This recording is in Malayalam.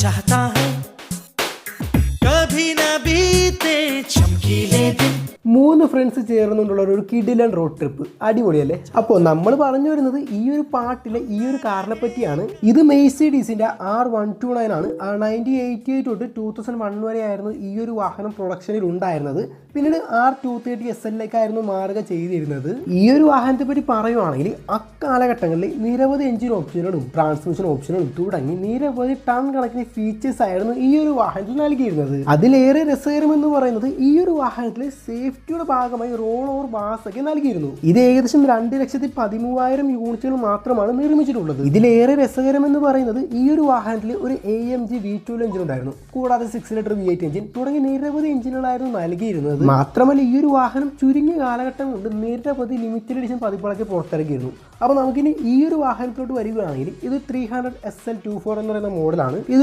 चाहता है कभी न बीते चमकीले दिन. 3 ഫ്രണ്ട്സ് ചേർന്നുകൊണ്ടുള്ള ഒരു കിടിലൻ റോഡ് ട്രിപ്പ് അടിപൊളിയല്ലേ. അപ്പോൾ നമ്മൾ പറഞ്ഞു വരുന്നത് ഈ ഒരു പാട്ടിലെ ഈ ഒരു കാറിനെ പറ്റിയാണ്. ഇത് മെഴ്സിഡീസിന്റെ R129 ആണ്. 1988 തൊട്ട് 2001 വരെ ആയിരുന്നു ഈ ഒരു വാഹനം പ്രൊഡക്ഷനിൽ ഉണ്ടായിരുന്നത്. പിന്നീട് R230 SL മാറുക ചെയ്തിരുന്നത്. ഈ ഒരു വാഹനത്തെ പറ്റി പറയുവാണെങ്കിൽ അക്കാലഘട്ടങ്ങളിൽ നിരവധി എഞ്ചിൻ ഓപ്ഷനുകളും ട്രാൻസ്മിഷൻ ഓപ്ഷനുകളും തുടങ്ങി നിരവധി ടൺ കണക്കിന് ഫീച്ചേഴ്സ് ആയിരുന്നു ഈ ഒരു വാഹനത്തിൽ നൽകിയിരുന്നത്. അതിലേറെ രസകരമെന്ന് പറയുന്നത് ഈ ഒരു വാഹനത്തിലെ സേഫ്റ്റിയുടെ ഭാഗമായി റോൾ ഓവർ ബാസ് ഒക്കെ നൽകിയിരുന്നു. ഇത് ഏകദേശം 2,13,000 യൂണിറ്റുകൾ മാത്രമാണ് നിർമ്മിച്ചിട്ടുള്ളത്. ഇതിലേറെ രസകരമെന്ന് പറയുന്നത് ഈ ഒരു വാഹനത്തിൽ ഒരു AMG V12 എഞ്ചിൻ ഉണ്ടായിരുന്നു. കൂടാതെ 6 ലിറ്റർ V8 എഞ്ചിൻ തുടങ്ങി നിരവധി എഞ്ചിനുകളായിരുന്നു നൽകിയിരുന്നത്. മാത്രമല്ല ഈ ഒരു വാഹനം ചുരുങ്ങിയ കാലഘട്ടം കൊണ്ട് നിരവധി ലിമിറ്റഡ് എഡിഷൻ പതിപ്പുകളൊക്കെ പുറത്തിറക്കിയിരുന്നു. അപ്പോൾ നമുക്കിനി ഈ ഒരു വാഹനത്തിലോട്ട് വരികയാണെങ്കിൽ ഇത് 300 SL24 എന്ന് പറയുന്ന മോഡലാണ്. ഇത്